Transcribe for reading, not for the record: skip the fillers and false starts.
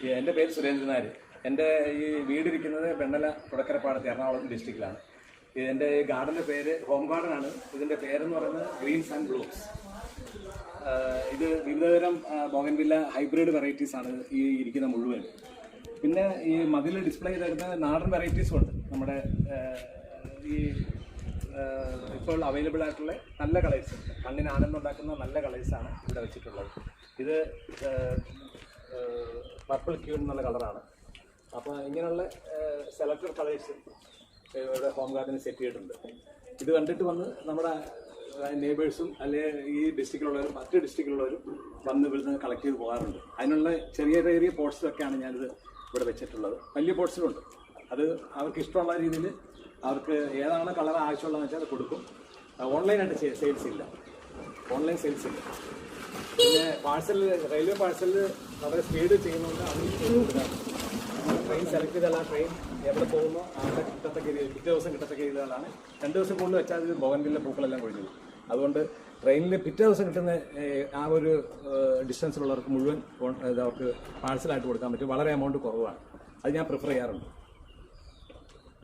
എൻ്റെ പേര് സുരേന്ദ്രൻ നായർ. എൻ്റെ ഈ വീടിരിക്കുന്നത് വെണ്ണല തുടക്കരപ്പാടത്ത് എറണാകുളം ഡിസ്ട്രിക്റ്റിലാണ്. എൻ്റെ ഗാർഡൻ്റെ പേര് ഹോം ഗാർഡൻ ആണ്. ഇതിൻ്റെ പേരെന്ന് പറയുന്നത് ഗ്രീൻസ് ആൻഡ് ബ്ലൂംസ്. ഇത് വിവിധതരം ബോഗൻവില്ല ഹൈബ്രിഡ് വെറൈറ്റീസ് ആണ് ഈ ഇരിക്കുന്ന മുഴുവൻ. പിന്നെ ഈ മതിൽ ഡിസ്പ്ലേ ചെയ്തിരുന്ന നാടൻ വെറൈറ്റീസും ഉണ്ട്. നമ്മുടെ ഈ ഇപ്പോൾ അവൈലബിൾ ആയിട്ടുള്ള നല്ല കളേഴ്സ്, കണ്ണിന് ആനന്ദം ഉണ്ടാക്കുന്ന നല്ല കളേഴ്സാണ് ഇവിടെ വെച്ചിട്ടുള്ളത്. ഇത് പർപ്പിൾ ക്യൂൺ എന്നുള്ള കളറാണ്. അപ്പോൾ ഇങ്ങനെയുള്ള സെലക്ടഡ് കളേഴ്സ് ഇവിടെ ഹോം ഗാർഡനിൽ സെറ്റ് ചെയ്തിട്ടുണ്ട്. ഇത് കണ്ടിട്ട് വന്ന് നമ്മുടെ നെയ്ബേഴ്സും അല്ലെങ്കിൽ ഈ ഡിസ്ട്രിക്റ്റിലുള്ളവരും മറ്റ് ഡിസ്ട്രിക്റ്റിലുള്ളവരും വന്ന് ഇവിടുന്ന് കളക്ട് ചെയ്ത് പോകാറുണ്ട്. അതിനുള്ള ചെറിയ ചെറിയ പോട്ട്സിലൊക്കെയാണ് ഞാനിത് ഇവിടെ വെച്ചിട്ടുള്ളത്. വലിയ പോട്ട്സിലുണ്ട്. അത് അവർക്ക് ഇഷ്ടമുള്ള രീതിയിൽ അവർക്ക് ഏതാണ് കളർ ആവശ്യമുള്ളതെന്ന് വെച്ചാൽ അത് കൊടുക്കും. ഓൺലൈനായിട്ട് സെയിൽസ് ഇല്ല, ഓൺലൈൻ സെയിൽസ് ഇല്ല. പിന്നെ പാഴ്സൽ, റെയിൽവേ പാഴ്സലിൽ വളരെ സ്പീഡ് ചെയ്യുന്നതുകൊണ്ട് അതിന് കൊടുക്കാറ്. ട്രെയിൻ സെലക്ട് ചെയ്താൽ ആ ട്രെയിൻ എവിടെ പോകുന്നോ അവിടെ കിട്ടത്തക്ക രീതിയിൽ പിറ്റേ ദിവസം കിട്ടത്തക്ക രീതിയിലാണ്. 2 ദിവസം കൂടുതൽ വെച്ചാൽ ഇത് ബോഗൻവില്ല പൂക്കളെല്ലാം കൊഴിഞ്ഞു. അതുകൊണ്ട് ട്രെയിനിൽ പിറ്റേ ദിവസം കിട്ടുന്ന ആ ഒരു ഡിസ്റ്റൻസിലുള്ളവർക്ക് മുഴുവൻ അവർക്ക് പാഴ്സലായിട്ട് കൊടുക്കാൻ പറ്റും. വളരെ എമൗണ്ട് കുറവാണ്. അത് ഞാൻ പ്രിഫർ ചെയ്യാറുണ്ട്.